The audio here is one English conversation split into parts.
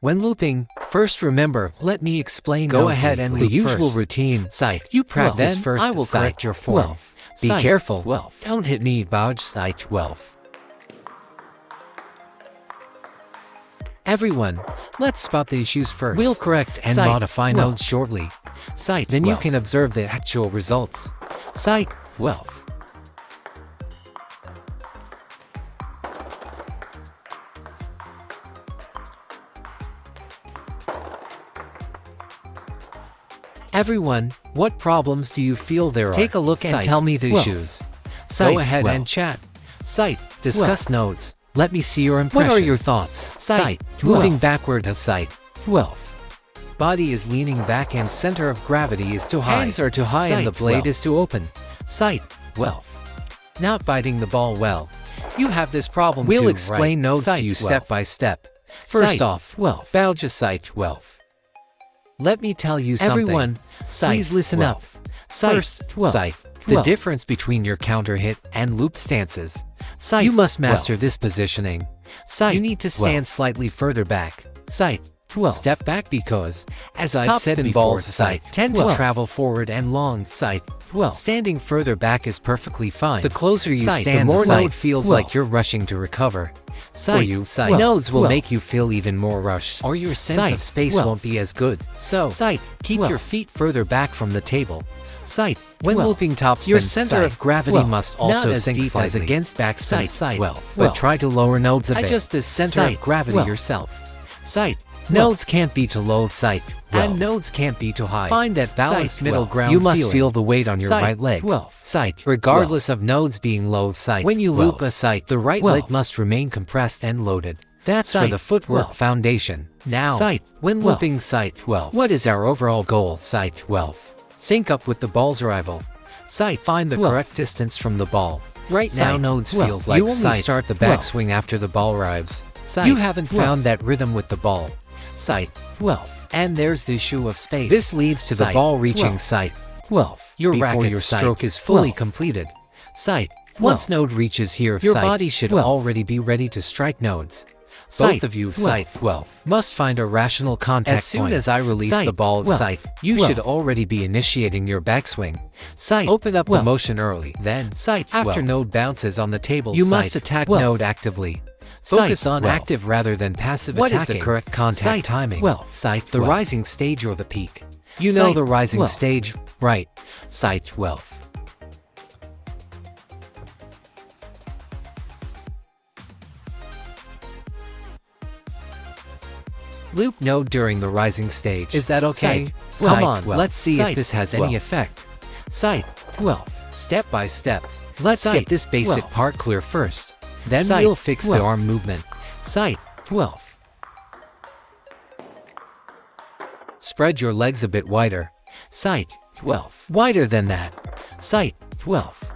When looping, first remember, let me explain. Go ahead and the loop usual first. routine. Sight. You practice Then first. I will sight. correct your form. Be Sight. careful. 12. Don't hit me, Bodge. Sight 12. Everyone, let's spot the issues first. We'll correct and Sight. modify 12. nodes shortly. Sight. Then 12. you can observe the actual results. Sight 12. Everyone, what problems do you feel there are? Take a look and Sight. tell me the 12. issues. Sight. Go ahead 12. and chat. Sight. Discuss nodes. Let me see your impressions. What are your thoughts? Sight. 12. Moving backward to sight. 12. Body is leaning back and center of gravity is too high. Hands are too high and the Sight. blade 12. is too open. Sight. 12. Not biting the ball well. You have this problem We'll too, explain right? nodes Sight to you 12. step by step. First Sight. off, 12. Balja sight 12. Let me tell you something. Everyone, Sight, please listen 12. up. Sight, First, 12. sight. 12. The difference between your counter hit and loop stances. Sight, you must master 12. this positioning. Sight, you need to 12. stand slightly further back. Sight, 12. Step back because, as I've said Topspin before, balls sight tend 12. to travel forward and long. Sight, 12. Standing further back is perfectly fine. The closer you Sight, stand, the the more sight, node feels 12. like you're rushing to recover. For you, sight. 12. Nodes will 12. make you feel even more rushed, or your sense Sight, of space 12. won't be as good. So, sight, keep 12. your feet further back from the table. Sight, when 12. looping topspin, your center Sight, of gravity 12. must Not also as sink deep slightly. as against backswing. Sight, 12. 12. But try to lower nodes a bit. Adjust the center Sight, of gravity 12. yourself. Sight, 12. nodes can't be too low. Sight, 12. and nodes can't be too high. Find that balanced middle ground You must feeling. feel the weight on your Sight, right leg. 12. Sight, regardless of nodes being low. Sight, when you 12. loop a sight, the right 12. leg must remain compressed and loaded. That's for Sight, the footwork 12. foundation. Now, Sight, when 12. looping sight 12. what is our overall goal? Sight 12. Sync up with the ball's arrival. Sight, find the 12. correct distance from the ball. Right Sight, now, nodes 12. feels like You only sight. start the 12. backswing after the ball arrives. Sight, You haven't 12. found that rhythm with the ball. Sight 12. and there's the issue of space. This leads to the Sight, ball reaching 12. sight 12. Your before racket your sight, stroke is fully 12. completed. Sight. 12. Once node reaches here, your Sight, body should 12. already be ready to strike nodes. Sight, Both of you, 12. sight 12, must find a rational contact As soon point. as I release Sight, the ball, 12. sight, you 12. should already be initiating your backswing. Sight. Open up the 12. motion early. Then, sight. 12. After node bounces on the table, You sight, must attack 12. node actively. Sight, Focus on 12. active rather than passive What is attacking. the correct contact Sight timing? 12. Sight. The 12. rising stage or the peak. You know Sight, the rising 12. stage, right? Sight 12. Loop node during the rising stage. Is that okay? Sight, Come 12. on, let's see Sight, if this has 12. any effect. Sight 12. Step by step. Let's Sight, get this basic 12. part clear first. Then Sight, we'll fix 12. the arm movement. Sight 12. Spread your legs a bit wider. Sight 12. Wider than that. Sight 12.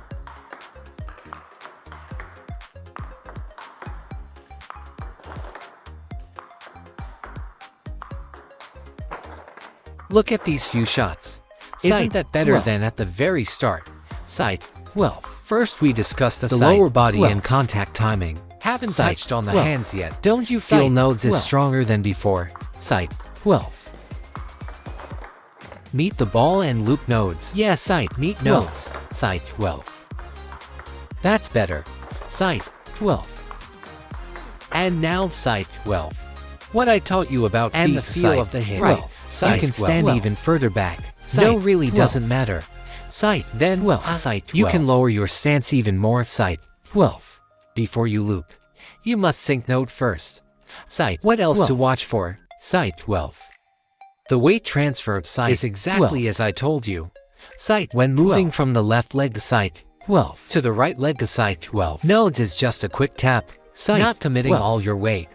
Look at these few shots. Isn't Sight, that better 12. than at the very start? Sight 12. First we discussed the Sight, lower body 12. and contact timing. Haven't Sight, touched on the 12. hands yet. Don't you feel Sight, nodes 12. is stronger than before? Sight 12. Meet the ball and loop nodes. Yes, sight, meet 12. nodes. Sight 12. That's better. Sight 12. And now sight 12. What I taught you about And feet, the feel sight, of the hit. Right. 12. So you Sight can stand 12. even further back. Sight No, really 12. doesn't matter. Sight, then 12. sight. 12. You can lower your stance even more. Sight 12. before you loop. You must sync node first. Sight. What else 12. to watch for? Sight 12. The weight transfer of sight is exactly 12. as I told you. Sight when moving 12. from the left leg to sight 12. to the right leg to sight 12. Nodes is just a quick tap. Sight, not committing 12. all your weight.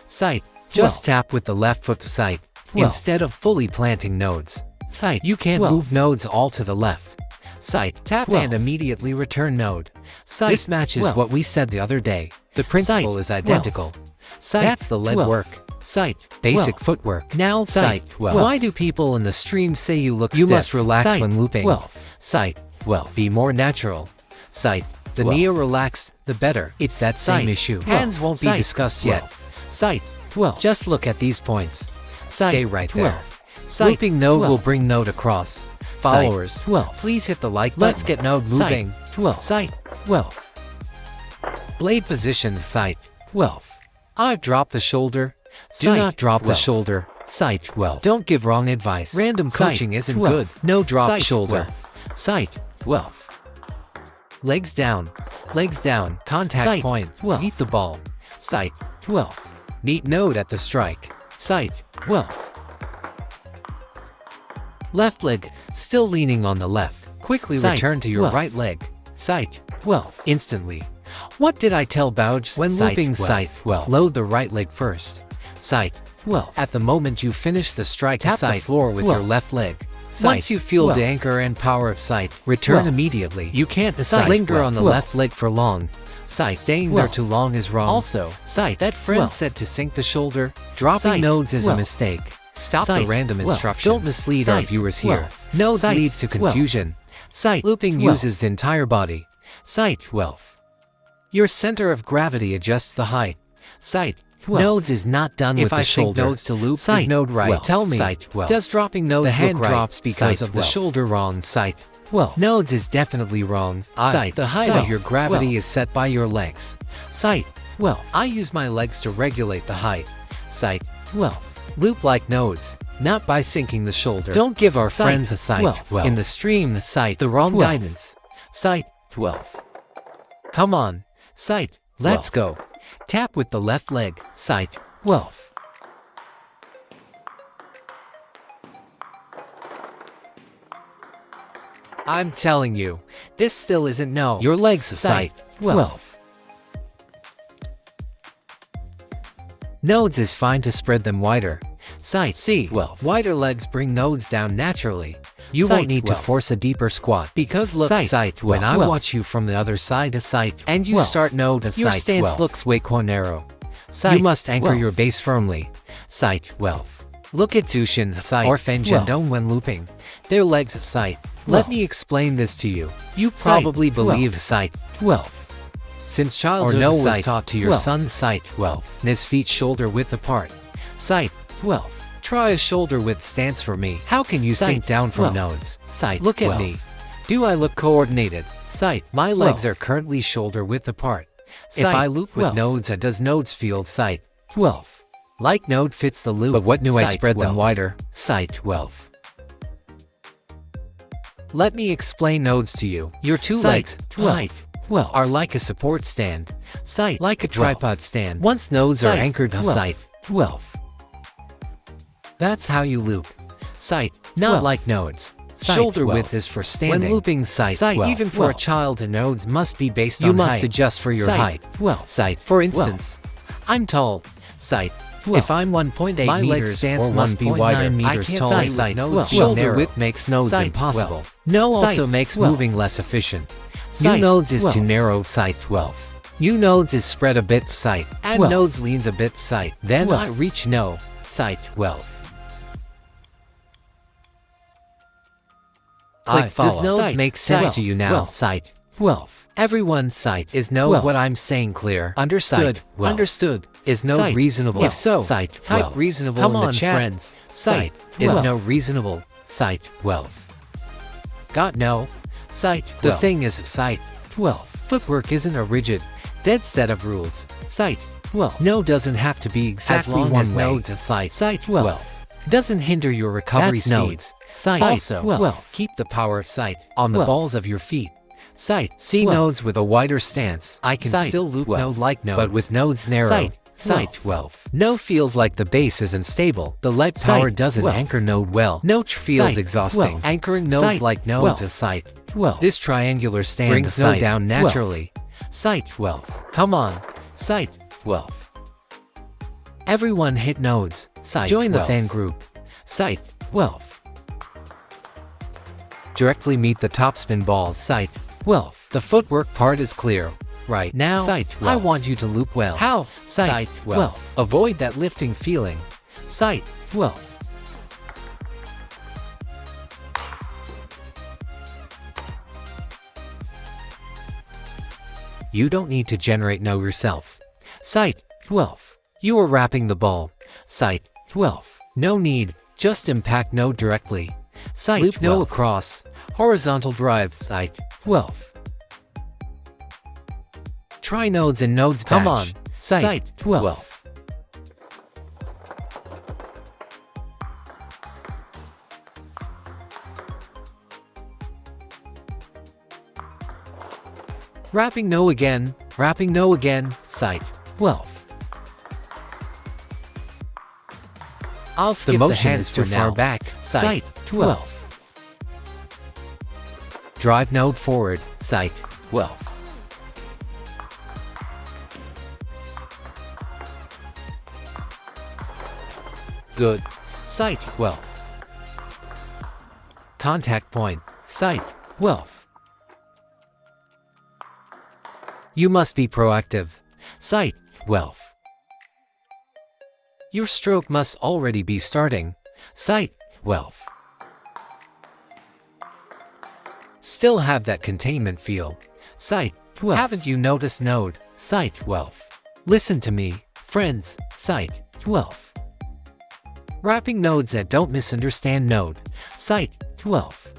Sight. Just 12. tap with the left foot to sight 12. instead of fully planting nodes. Sight. You can't 12. move nodes all to the left. Sight. Tap 12. and immediately return node. Sight. This matches 12. what we said the other day. The principle Sight. is identical. 12. Sight. That's the lead 12. work. Sight. Basic 12. footwork. Now Sight. sight. 12. Why do people in the stream say you look You stiff? must relax Sight. when looping. 12. Sight. 12. Be more natural. Sight. The 12. knee relaxed, the better. It's that same Sight. issue. 12. Hands won't be Sight. discussed 12. yet. Sight. 12. Just look at these points. Stay right 12. there. Looping node will bring node across. Followers, 12. please hit the like button. Let's get node moving. 12. Sight, 12. Blade position, sight, 12. I've dropped the shoulder. Do not drop the shoulder. Sight, 12. Don't give wrong advice. Random coaching isn't 12. good. No drop Sight, shoulder. 12. Sight, 12. Legs down. Legs down. Contact Sight, point. 12. Meet the ball. Sight, 12. Meet node at the strike. Sight, 12. Left leg, still leaning on the left. Quickly Sight, return to your 12. right leg. Sight, 12. Instantly. What did I tell Bouge? When Sight, looping 12. sight, 12. Load the right leg first. Sight, 12. At the moment you finish the strike, tap the floor with 12. your left leg. Sight, Once you feel 12. the anchor and power of sight, return 12. immediately. You can't Sight, linger 12. on the 12. left leg for long. Sight, staying 12. there too long is wrong. Also, sight, that friend 12. said to sink the shoulder. Dropping Sight, nodes is 12. a mistake. Stop Sight, the random 12. instructions. Don't mislead our Sight, viewers 12. here. Nodes Sight, leads to 12. confusion. Sight, looping 12. uses the entire body. Sight, 12. Your center of gravity adjusts the height. Sight, 12. nodes is not done If with I the sink shoulder. nodes to loop, Sight, is node right? 12. Tell me, Sight, 12. does dropping nodes The hand look right? drops because Sight, of the 12. shoulder wrong? Sight, 12. nodes is definitely wrong. Sight, the height Sight, of your gravity 12. is set by your legs. Sight, 12. I use my legs to regulate the height. Sight, 12. Loop like nodes, not by sinking the shoulder. Don't give our Sight, friends a sight. 12. In the stream, sight, the wrong 12. guidance. Sight, 12. Come on, sight, let's go. Tap with the left leg, sight, 12. I'm telling you, this still isn't no. Your legs a sight, 12. Nodes is fine to spread them wider. Sight, C, 12. wider legs bring nodes down naturally. You Sight, won't need 12. to force a deeper squat. Because look, sight, when 12. I watch you from the other side to sight, and you 12. start node to Your sight, stance 12. looks way quite narrow. Sight, You must anchor 12. your base firmly. Sight, 12. Look at Zushin, sight, or Fen 12. Jendong when looping. Their legs of sight. Let 12. me explain this to you. You Sight, probably 12. believe sight, 12. Since childhood, Or no was sight, taught to your 12. son sight, 12. And his feet shoulder width apart. Sight, 12. Try a shoulder width stance for me. How can you Sight, sink down from 12. nodes? Sight, Look at 12. me. Do I look coordinated? Sight, my legs 12. are currently shoulder width apart. If Sight, I loop with 12. nodes, does nodes field sight, 12. Like node fits the loop, but what do I Sight, spread 12. them wider? Sight, 12. Let me explain nodes to you. Your two Sight, legs, 12. height, 12, are like a support stand. Sight, like a 12. tripod stand. Once nodes are Sight, anchored to 12. sight, 12. That's how you loop. Sight, not 12. like nodes. Sight, Shoulder 12. width is for standing. When looping sight, 12. even for a 12. child, nodes must be based You on must height. adjust for your Sight, height. 12. Sight, for instance, I'm tall. Sight, 12. if I'm 1.8 My leg meters stance or must be 1.9 wider. meters I can't tall. sight Sight, with nodes 12. being Shoulder narrow. width makes nodes Sight, impossible. 12. No Sight, also makes 12. moving less efficient. New Sight, nodes is too 12. narrow. Sight, 12. New nodes is spread a bit. Sight, and 12. nodes leans a bit. Sight, then 12. I reach no. Sight, 12. Click Does follow. nodes Sight, make sense 12. to you now? 12. Sight, 12. Everyone's sight is no 12. what I'm saying clear. Understood. Sight, 12. Understood. Is no Sight, reasonable. 12. If so, Sight, type 12. reasonable Come in the on, chat. friends. Sight, Sight, is 12. no reasonable. Sight, 12. Got no. Sight, the 12. thing is sight, 12. Footwork isn't a rigid, dead set of rules. Sight, 12. No doesn't have to be exactly long one as way. nodes of sight. Sight, 12. Doesn't hinder your recovery That's speeds. nodes. Sight, Also, 12. Keep the power of sight on the 12. balls of your feet. Sight, see 12. nodes with a wider stance. I can Sight, still loop 12. node like nodes, but with nodes narrow. Sight, Sight, 12. No feels like the base isn't stable. The leg power Sight, doesn't 12. anchor node well. No feels Sight, exhausting. 12. Anchoring nodes Sight, like nodes 12. of sight. 12. This triangular stand Brings node sight, down 12. naturally. Sight, 12. Come on. Sight, 12. Everyone hit nodes. Sight, Join 12. the fan group. Sight, 12. Directly meet the topspin ball. Sight, 12. The footwork part is clear. Right now, Sight, I 12. want you to loop well. How? Sight, 12. Avoid that lifting feeling. Sight, 12. You don't need to generate no yourself. Sight, 12. You are wrapping the ball. Sight 12. No need, just impact node directly. Sight loop 12. No across. Horizontal drive. Sight 12. Try nodes and nodes. Come on. Sight 12. Wrapping no again. Wrapping no again. Sight 12. I'll skip the hands for now. Far back. Sight 12. Drive node forward. Sight 12. Good. Sight 12. Contact point. Sight 12. You must be proactive. Sight 12. Your stroke must already be starting. Sight 12. Still have that containment feel. Sight 12. Haven't you noticed node? Sight 12. Listen to me, friends. Sight 12. Wrapping nodes that don't misunderstand node. Sight 12.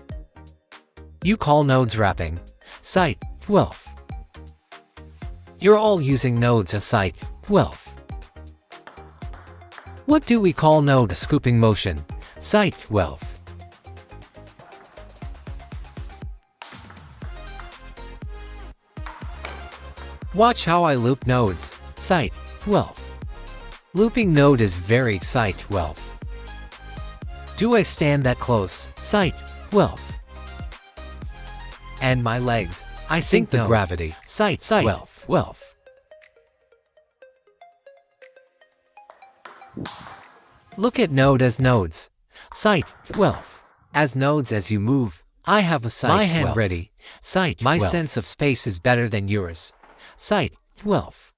You call nodes wrapping. Sight 12. You're all using nodes of sight 12. What do we call node scooping motion? Sight 12. Watch how I loop nodes. Sight 12. Looping node is very sight 12. Do I stand that close? Sight 12. And my legs. I sink the gravity. Sight 12. 12. Look at node as nodes. Sight 12. As nodes as you move. I have a sight. My hand 12. Ready. Sight 12. My sense of space is better than yours. Sight 12.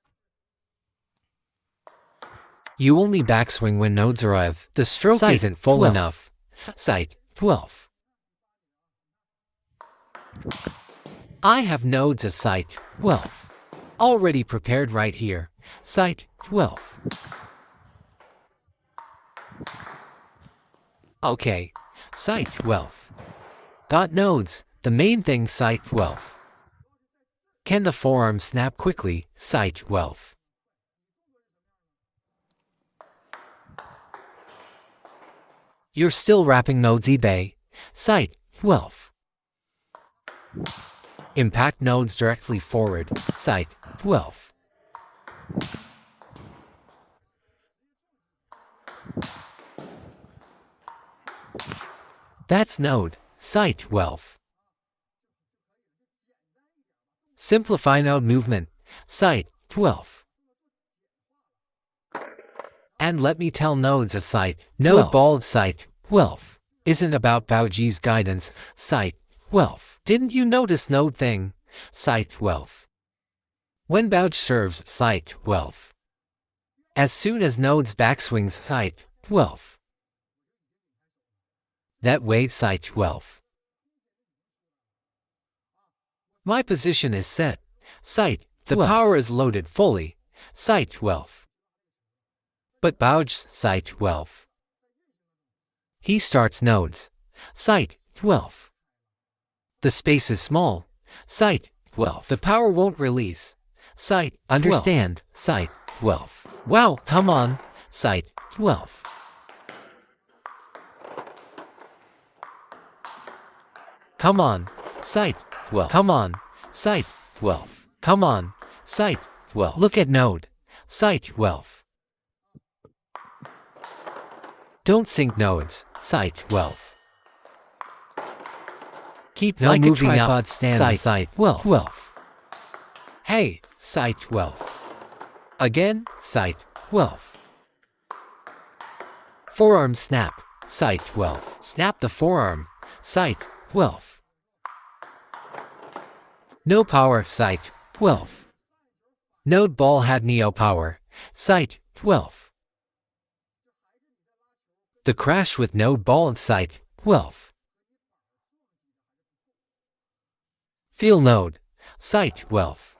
You only backswing when nodes arrive. The stroke sight isn't full 12. Enough. Sight 12. I have nodes of sight 12. Already prepared right here. Sight 12. Okay. Sight 12. Got nodes. The main thing sight 12. Can the forearm snap quickly? Sight 12. You're still wrapping nodes eBay. Sight 12. Impact nodes directly forward. Sight 12. That's node. Sight 12. Simplify node movement. Sight 12. And let me tell nodes of sight. Node ball of sight 12 isn't about Baoji's guidance. Sight 12. Didn't you notice node thing? Sight 12. When Baoj serves, sight 12. As soon as nodes backswings, sight 12. That way, sight 12. My position is set. Sight, the power is loaded fully. Sight 12. But Baoj's sight 12. He starts nodes. Sight 12. The space is small. Sight 12. The power won't release. Sight 12. Understand. Sight 12. Wow, come on. Sight 12. Come on. Sight 12. Come on. Sight 12. Come on. Sight 12. Look at node. Sight 12. Don't sink nodes. Sight 12. Keep no like moving a tripod up. Stand sight 12. Hey, sight 12. Again, sight 12. Forearm snap. Sight 12. Snap the forearm. Sight 12. No power. Sight 12. Node ball had neo power. Sight 12. The crash with node ball of sight 12. Feel node. Sight 12.